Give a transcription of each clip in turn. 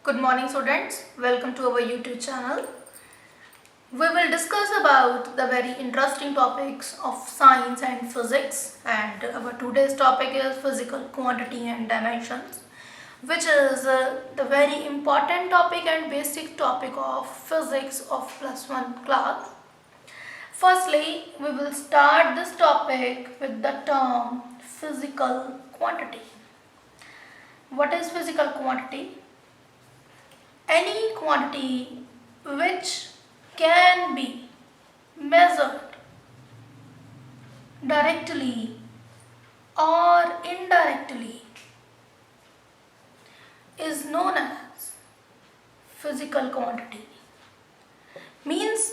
Good morning students, welcome to our YouTube channel. We will discuss about the very interesting topics of science and physics, and our today's topic is physical quantity and dimensions, which is the very important topic and basic topic of physics of +1 class. Firstly, we will start this topic with the term physical quantity. What is physical quantity? Any quantity which can be measured directly or indirectly is known as physical quantity. Means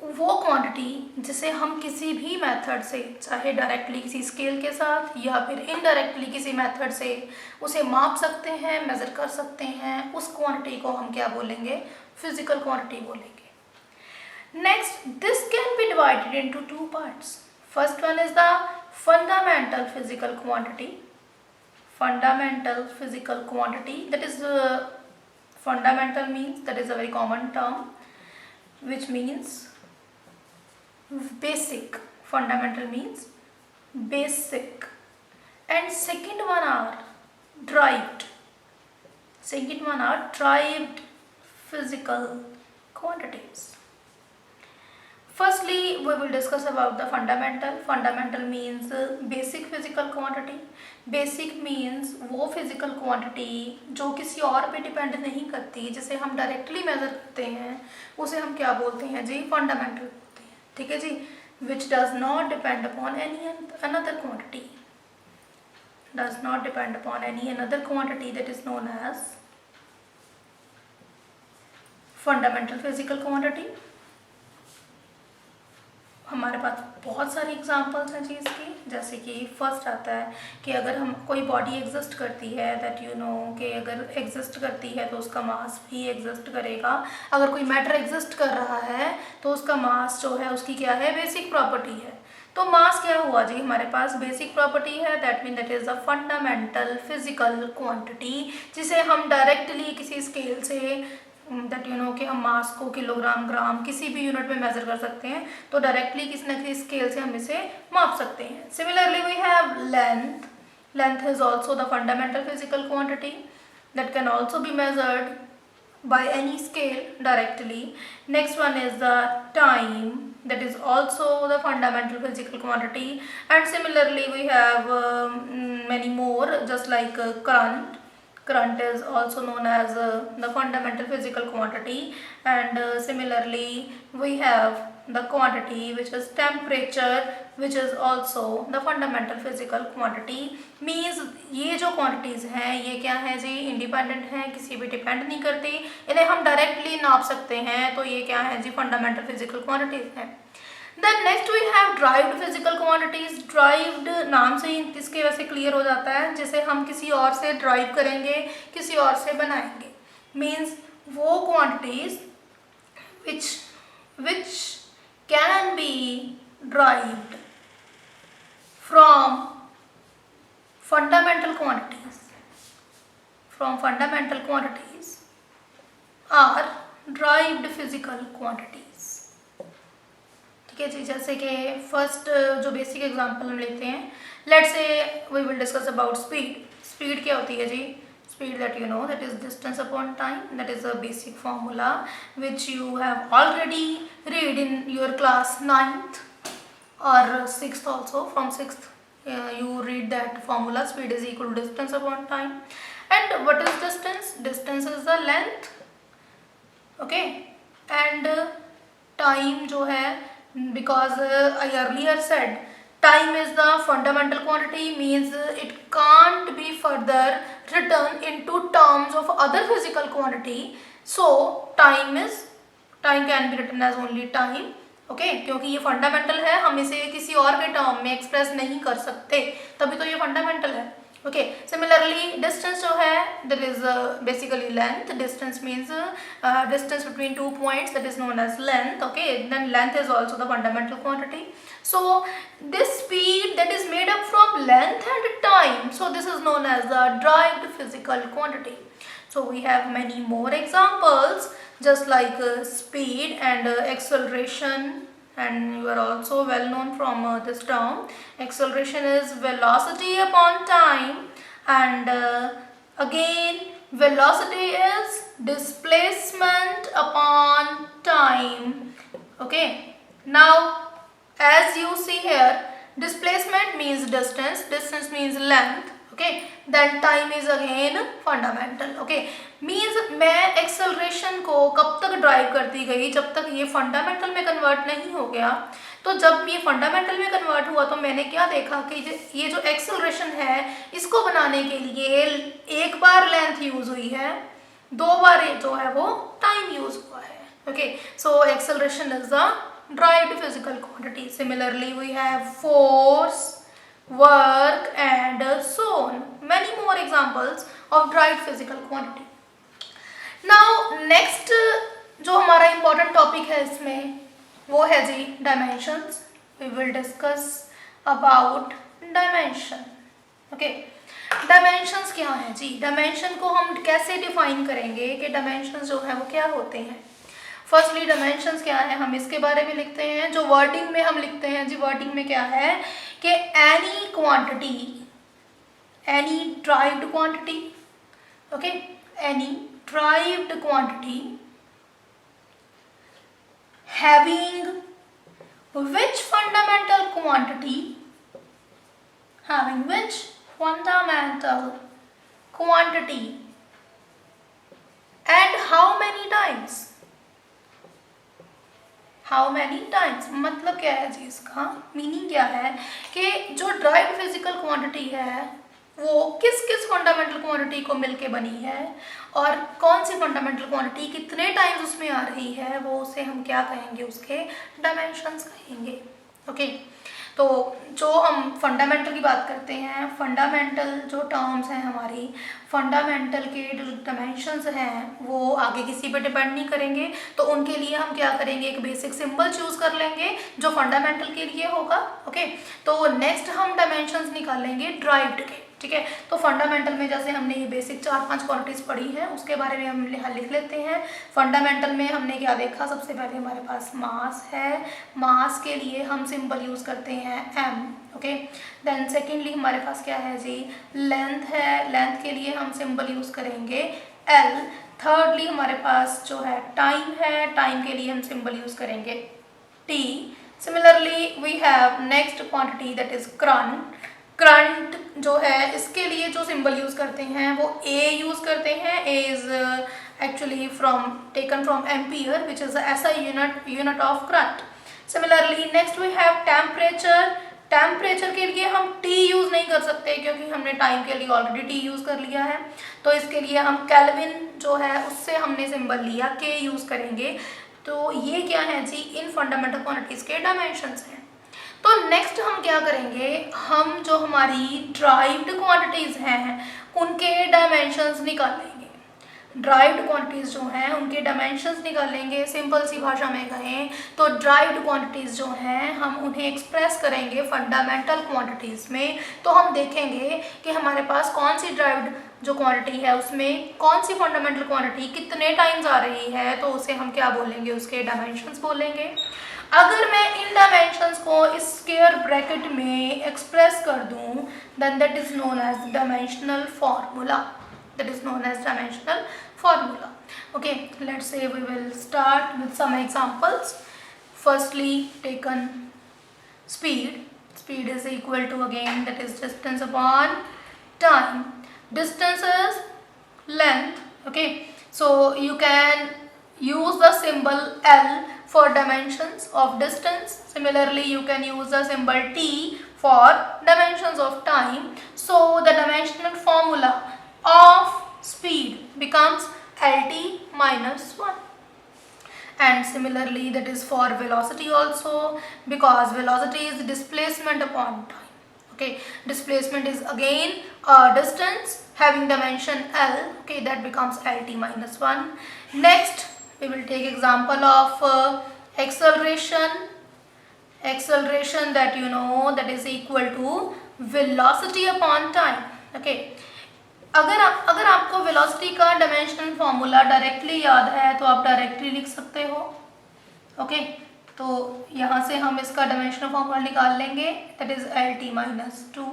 वो quantity जिसे हम किसी भी method से, चाहे directly किसी scale के साथ या फिर इनडायरेक्टली किसी मेथड से उसे माप सकते हैं, मेजर कर सकते हैं, उस क्वांटिटी को हम क्या बोलेंगे? फिजिकल क्वांटिटी बोलेंगे। Next, this can be divided into two parts. First one is the fundamental physical quantity. Fundamental physical quantity, that is fundamental means, that is a very common term which means basic. Fundamental means basic. And second one are derived. Second one are derived physical quantities. Firstly, we will discuss about the fundamental. Fundamental means basic physical quantity. Basic means वो physical quantity जो किसी और पे depend नहीं करती, जिसे हम directly measure करते हैं, उसे हम क्या बोलते हैं जी? फंडामेंटल बोलते हैं। ठीक है जी, which does not depend upon any another quantity. Does not depend upon any another quantity, that is known as fundamental physical quantity. हमारे पास बहुत सारे एग्जांपल्स हैं जी इसके। जैसे कि फर्स्ट आता है कि अगर हम कोई बॉडी एग्जिस्ट करती है, दैट यू नो कि अगर एग्जिस्ट करती है तो उसका मास भी एग्जिस्ट करेगा। अगर कोई मैटर एग्जिस्ट कर रहा है तो उसका मास जो है उसकी क्या है? बेसिक प्रॉपर्टी है। तो मास क्या हुआ जी? हमारे पास बेसिक प्रॉपर्टी है, that mean that is a fundamental physical quantity, जिसे हम डायरेक्टली किसी स्केल से, दैट यू नो कि हम मास को किलोग्राम, ग्राम, किसी भी यूनिट में मेजर कर सकते हैं, तो डायरेक्टली किसी न किसी स्केल से हम इसे माप सकते हैं। Similarly we have length. Length is also the fundamental physical quantity that can also be measured by any scale directly. Next one is the time, that is also the fundamental physical quantity, and similarly we have many more, just like current. Current is also known as the fundamental physical quantity, and similarly we have the quantity which is temperature, which is also the fundamental physical quantity. Means ये जो quantities हैं ये क्या है जी? Independent हैं, किसी भी depend नहीं करती, इन्हें हम डायरेक्टली नाप सकते हैं, तो ये क्या है जी? फंडामेंटल फिजिकल क्वांटिटीज हैं। Then next we have derived physical quantities. Derived नाम से ही इसके वैसे क्लियर हो जाता है, जिसे हम किसी और से ड्राइव करेंगे, किसी और से बनाएंगे। Means वो quantities which can be derived from fundamental quantities. From fundamental quantities are derived physical quantities. ठीक है जी, जैसे कि फर्स्ट जो बेसिक एग्जांपल हम लेते हैं, let's say we will discuss about speed. Speed क्या होती है जी? Speed, that you know, that is distance upon time. That is a basic formula which you have already read in your class 9th और 6th also. From 6th you read that formula, speed is equal to distance upon time. And what is distance? Distance is the length, okay, and time जो है, because I earlier said time is the fundamental quantity, means it can't be further written into terms of other physical quantity. So time can be written as only time, okay, क्योंकि ये fundamental है, हम इसे किसी और के term में express नहीं कर सकते, तभी तो ये फंडामेंटल है। ओके, सिमिलरली डिस्टेंस जो है, that is basically length. Distance means distance between two points, that is known as length. Okay, then length is also the fundamental quantity. So this speed that is made up from length and time, so this is known as the derived physical quantity. So we have many more examples, just like speed and acceleration, and you are also well known from this term. Acceleration is velocity upon time, and again velocity is displacement upon time. Okay, now as you see here, displacement means distance, distance means length. Okay, then time is again fundamental. Okay, means मैं acceleration को कब तक drive करती गई जब तक ये fundamental में कन्वर्ट नहीं हो गया. तो जब ये फंडामेंटल में कन्वर्ट हुआ तो मैंने क्या देखा कि ये जो एक्सेलरेशन है इसको बनाने के लिए एक बार लेंथ यूज हुई है, दो बार जो है वो टाइम यूज हुआ है. Okay, so acceleration is the derived physical quantity. Similarly, we have force, work and so on. Many more examples of derived physical quantity. Now next जो हमारा important topic है इसमें वो है जी dimensions. We will discuss about dimension. Okay. Dimensions क्या है जी? Dimension को हम कैसे define करेंगे कि dimensions जो है वो क्या होते हैं. फर्स्टली डायमेंशंस क्या है, हम इसके बारे में लिखते हैं. जो वर्डिंग में हम लिखते हैं जी, वर्डिंग में क्या है कि any quantity, any derived quantity, okay, any derived quantity having which fundamental quantity, having which fundamental quantity and how many times. How many times मतलब क्या है जी, इसका मीनिंग क्या है कि जो ड्राइव्ड फिजिकल क्वांटिटी है वो किस किस फंडामेंटल क्वांटिटी को मिलके बनी है और कौन सी फंडामेंटल क्वांटिटी कितने टाइम्स उसमें आ रही है, वो उसे हम क्या कहेंगे, उसके डायमेंशंस कहेंगे. ओके, तो जो हम फंडामेंटल की बात करते हैं, फंडामेंटल जो टर्म्स हैं हमारी, फंडामेंटल के जो डायमेंशंस हैं वो आगे किसी पे डिपेंड नहीं करेंगे. तो उनके लिए हम क्या करेंगे, एक बेसिक सिंबल चूज कर लेंगे जो फंडामेंटल के लिए होगा. ओके, तो नेक्स्ट हम डायमेंशंस निकालेंगे ड्राइव्ड के. ठीक है, तो फंडामेंटल में जैसे हमने ये बेसिक 4-5 क्वांटिटीज पढ़ी है उसके बारे में हम लिख लेते हैं. फंडामेंटल में हमने क्या देखा, सबसे पहले हमारे पास मास है, मास के लिए हम सिंबल यूज करते हैं m. ओके, देन सेकेंडली हमारे पास क्या है जी, लेंथ है, लेंथ के लिए हम सिंबल यूज करेंगे l. थर्डली हमारे पास जो है टाइम है, टाइम के लिए हम सिंबल यूज करेंगे t. Similarly we have next quantity that is current. Current जो है इसके लिए जो सिंबल यूज करते हैं वो a यूज करते हैं. a is actually taken from ampere which is SI unit of current. Similarly next we have temperature. Temperature के लिए हम T यूज नहीं कर सकते क्योंकि हमने टाइम के लिए ऑलरेडी T यूज कर लिया है. तो इसके लिए हम केल्विन जो है उससे हमने सिंबल लिया, K यूज करेंगे. तो ये क्या है जी, इन फंडामेंटल क्वांटिटीज के डायमेंशंस हैं. तो नेक्स्ट हम क्या करेंगे, हम जो हमारी ड्राइव्ड क्वांटिटीज हैं उनके डायमेंशंस निकालेंगे. ड्राइव्ड क्वांटिटीज जो हैं उनके डायमेंशंस निकालेंगे. सिंपल सी भाषा में कहें तो ड्राइव्ड क्वांटिटीज जो हैं हम उन्हें एक्सप्रेस करेंगे फंडामेंटल क्वांटिटीज में. तो हम देखेंगे कि हमारे पास कौन सी ड्राइव्ड जो क्वांटिटी है उसमें कौन सी फंडामेंटल क्वांटिटी कितने टाइम्स आ रही है, तो उसे हम क्या बोलेंगे, उसके डायमेंशंस बोलेंगे. अगर मैं इन डायमेंशंस को स्क्वायर ब्रैकेट में एक्सप्रेस कर दूं then that is known as dimensional formula. That is known as dimensional formula. Okay, let's say we will start with some examples. Firstly, taken speed. Speed is equal to, again, that is distance upon time. Distance is length. Okay, so you can use the symbol L for dimensions of distance. Similarly, you can use the symbol T for dimensions of time. So the dimensional formula of speed becomes LT minus 1. And similarly that is for velocity also, because velocity is displacement upon time. Okay, displacement is again a distance having dimension L. Okay, that becomes LT minus 1. Next we will take example of acceleration. Acceleration, that you know, that is equal to velocity upon time. Okay, अगर आपको velocity का dimensional formula directly याद है तो आप directly लिख सकते हो। ओके, तो यहाँ से हम इसका डायमेंशनल फॉर्मूला निकाल लेंगे, दैट इज LT-2।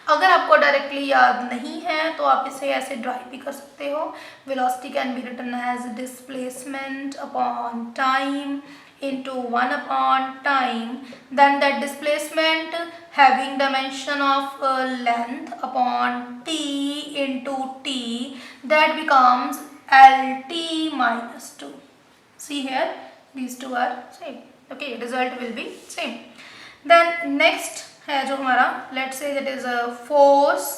अगर आपको डायरेक्टली याद नहीं है तो आप इसे ऐसे ड्राइव भी कर सकते हो। Velocity can be written as displacement upon time into 1 upon time, then that displacement having dimension of length upon t into t, that becomes LT-2. See here, these two are same. Okay, result will be same. Then next है जो हमारा, let's say that is a force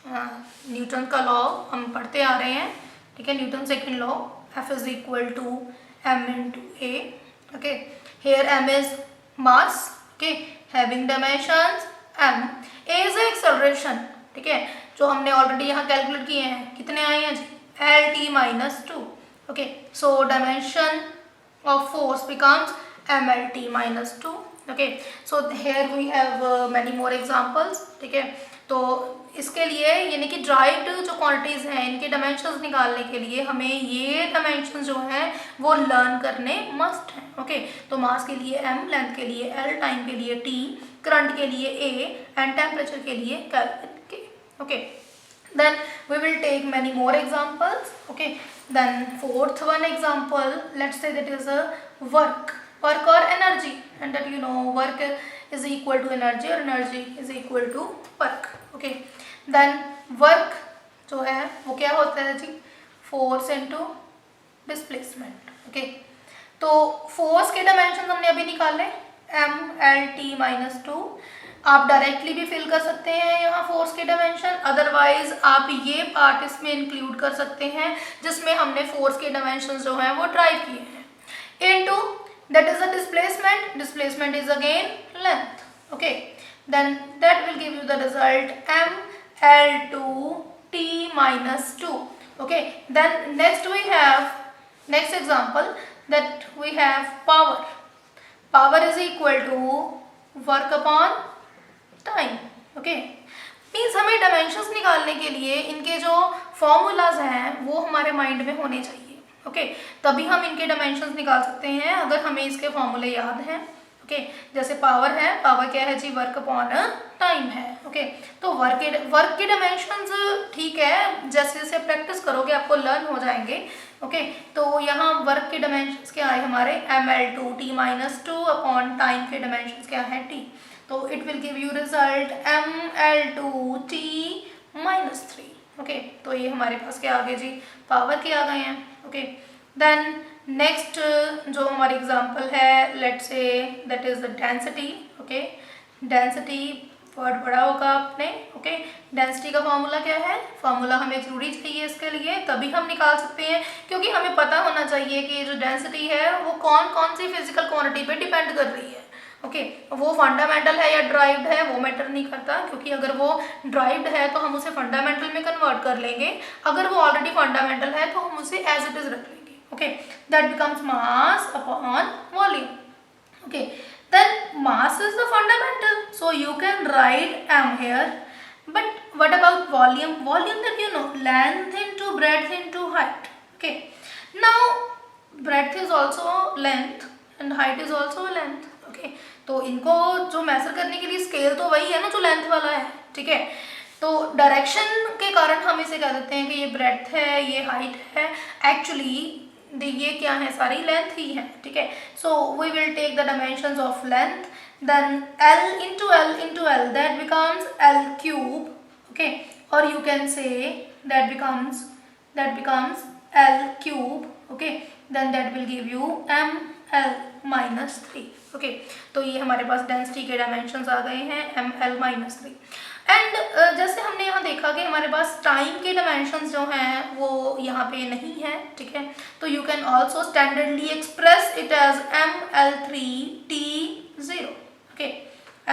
Newton का law हम पढ़ते आ रहे हैं, ठीक है, Newton second law, F is equal to m into a. Okay, here m is mass, okay, having dimensions m. a is acceleration, ठीक है, जो हमने ऑलरेडी यहाँ कैलकुलेट किए हैं, कितने आए हैं जी, LT-2. Okay, so dimension of force becomes MLT-2. Okay, so here we have many more examples, ठीक है। तो इसके लिए यानी कि ड्राइव्ड जो क्वांटिटीज हैं इनके डायमेंशंस निकालने के लिए हमें ये डायमेंशंस जो हैं वो लर्न करने मस्ट हैं। ओके, तो मास के लिए m, लेंथ के लिए l, टाइम के लिए t, करंट के लिए a एंड टेम्परेचर के लिए केल्विन के। Okay, then we will take many more examples. Okay, then fourth one example, let's say that is a work or energy, and that you know work is equal to energy or energy is equal to work. Okay, then work जो है वो क्या होता है जी, force into displacement. Okay, तो force के dimension हमने अभी निकाले MLT-2। आप डायरेक्टली भी फिल कर सकते हैं यहाँ फोर्स के डायमेंशन, अदरवाइज आप ये पार्ट इसमें इंक्लूड कर सकते हैं जिसमें हमने फोर्स के डायमेंशन जो हैं वो ड्राइव किए हैं, into that is a displacement, displacement is again length. Okay, then that will give you the result ML2T-2। Okay, then next we have next example that we have power is equal to work upon time. Okay, means हमें dimensions निकालने के लिए इनके जो formulas हैं वो हमारे mind में होने चाहिए। ओके, तभी हम इनके डायमेंशंस निकाल सकते हैं अगर हमें इसके फॉर्मूले याद हैं। ओके, जैसे पावर है, पावर क्या है जी, वर्क अपॉन टाइम है। ओके, तो वर्क के डायमेंशंस ठीक है, जैसे जैसे प्रैक्टिस करोगे आपको लर्न हो जाएंगे। ओके, तो यहाँ वर्क के डायमेंशंस क्या है हमारे ML2T-2 अपॉन टाइम के डायमेंशंस क्या है T, तो it will give you result ML2T-3। Okay, तो ये हमारे पास क्या आ गए जी, पावर के आ गए हैं। ओके, देन नेक्स्ट जो हमारी एग्जांपल है, let's say that is the density. Okay, density word पढ़ा होगा आपने। ओके, डेंसिटी का फॉर्मूला क्या है, फॉर्मूला हमें जरूरी चाहिए इसके लिए, तभी हम निकाल सकते हैं, क्योंकि हमें पता होना चाहिए कि जो डेंसिटी है वो कौन कौन सी फिजिकल क्वांटिटी पे डिपेंड कर रही है। ओके, वो फंडामेंटल है या ड्राइव्ड है वो मैटर नहीं करता, क्योंकि अगर वो ड्राइव्ड है तो हम उसे फंडामेंटल में कन्वर्ट कर लेंगे, अगर वो ऑलरेडी फंडामेंटल है तो हम उसे एज इट इज रख लेंगे। Okay, that becomes mass upon volume. Okay, then mass is the fundamental, so you can write m here, but what about volume? Volume, that you know, length into breadth into height. Okay, now breadth is also length and height is also length. Okay, तो इनको जो major करने के लिए scale तो वही है ना जो लेंथ वाला है। ठीक है, तो डायरेक्शन के कारण हम इसे कह देते हैं कि ये ब्रेड्थ है, ये हाइट है, एक्चुअली ये क्या है, सारी लेंथ ही है। ठीक है, so we will take the dimensions of length, then L into L that becomes L cube. Okay, or you can say that becomes L cube. Okay, then that will give you ML-3. Okay, तो ये हमारे पास density के dimensions आ गए हैं ML-3। And जैसे हमने यहाँ देखा कि हमारे पास टाइम के डायमेंशंस जो हैं वो यहाँ पे नहीं है। ठीक है, तो you can also standardly express it as ML3T0। Okay,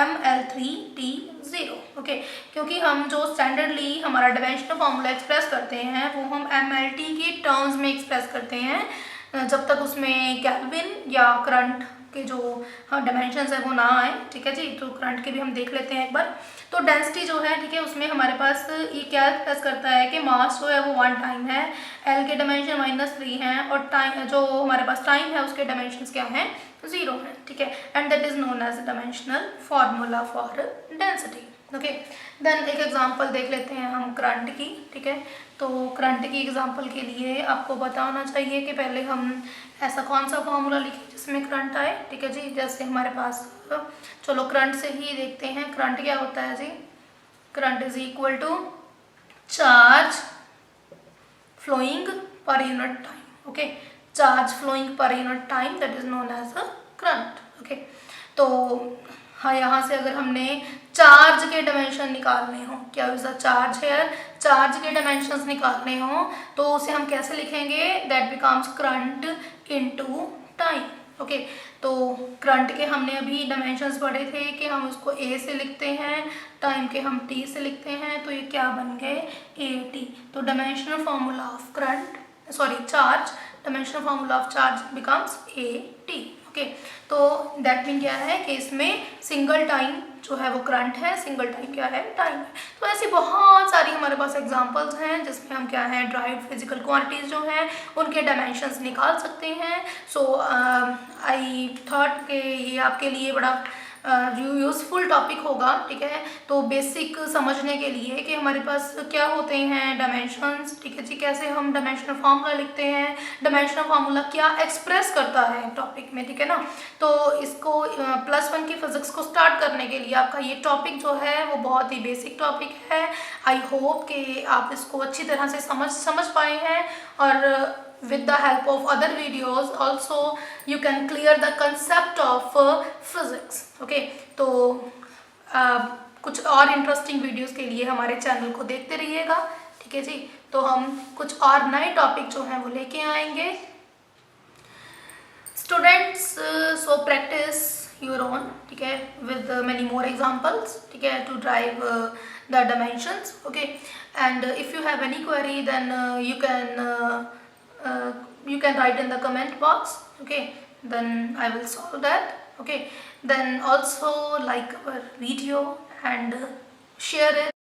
ML3T0। Okay, क्योंकि हम जो स्टैंडर्डली हमारा डायमेंशनल फॉर्मूला एक्सप्रेस करते हैं वो हम MLT के टर्म्स में एक्सप्रेस करते हैं, जब तक उसमें केल्विन या करंट के जो डायमेंशंस है वो ना आए, ठीक है जी। तो करंट के भी हम देख लेते हैं एक बार। तो डेंसिटी जो है, ठीक है, उसमें हमारे पास ये क्या एक्सप्रेस करता है कि मास जो है वो 1 टाइम है, एल के डायमेंशन -3 हैं, और टाइम जो हमारे पास टाइम है उसके डायमेंशंस क्या हैं, 0 है, ठीक है। And that is known as dimensional formula for density. Okay, then एक एग्जांपल देख लेते हैं हम करंट की, ठीक है। तो करंट की एग्जांपल के लिए आपको पता होना चाहिए कि पहले हम ऐसा कौन सा फार्मूला लिखें जिसमें करंट आए, ठीक है जी। जैसे हमारे पास, चलो करंट से ही देखते हैं। करंट क्या होता है जी? Current is equal to charge flowing per unit time. Okay, charge flowing per unit time, that is known as a current. Okay, तो हाँ, यहाँ से अगर हमने चार्ज के डायमेंशन निकालने हो, क्या is the charge here, charge के डायमेंशंस निकालने हो तो उसे हम कैसे लिखेंगे? That becomes current into time. Okay, तो करंट के हमने अभी डायमेंशंस पढ़े थे कि हम उसको ए से लिखते हैं, टाइम के हम टी से लिखते हैं, तो ये क्या बन गए? A T. तो dimensional formula of current, sorry charge, dimensional formula of charge becomes A T. Okay, तो दैट मीन क्या है कि इसमें सिंगल टाइम जो है वो करंट है, सिंगल टाइम क्या है? टाइम है। तो ऐसी बहुत सारी हमारे पास एग्जांपल्स हैं जिसमें हम क्या है, ड्राइव फिजिकल क्वांटिटीज जो हैं उनके डायमेंशंस निकाल सकते हैं। सो आई थॉट कि ये आपके लिए बड़ा यूजफुल टॉपिक होगा, ठीक है। तो बेसिक समझने के लिए कि हमारे पास क्या होते हैं डायमेंशंस, ठीक है जी, कैसे हम डायमेंशनल फार्मूला लिखते हैं, डायमेंशनल फार्मूला क्या एक्सप्रेस करता है टॉपिक में, ठीक है ना। तो इसको +1 की फिजिक्स को स्टार्ट करने के लिए आपका ये टॉपिक जो है वो बहुत ही बेसिक टॉपिक है। आई होप कि आप इसको अच्छी तरह से समझ पाए हैं, और with the help of other videos also you can clear the concept of physics। okay, तो कुछ और इंटरेस्टिंग वीडियोस के लिए हमारे चैनल को देखते रहिएगा, ठीक है जी। तो हम कुछ और नए टॉपिक जो हैं वो लेके आएंगे। Students, so practice your own, ठीक है, with many more examples, ठीक है, to drive the dimensions। okay, and if you have any query then you can write in the comment box, okay, then I will solve that। okay, then also like our video and share it।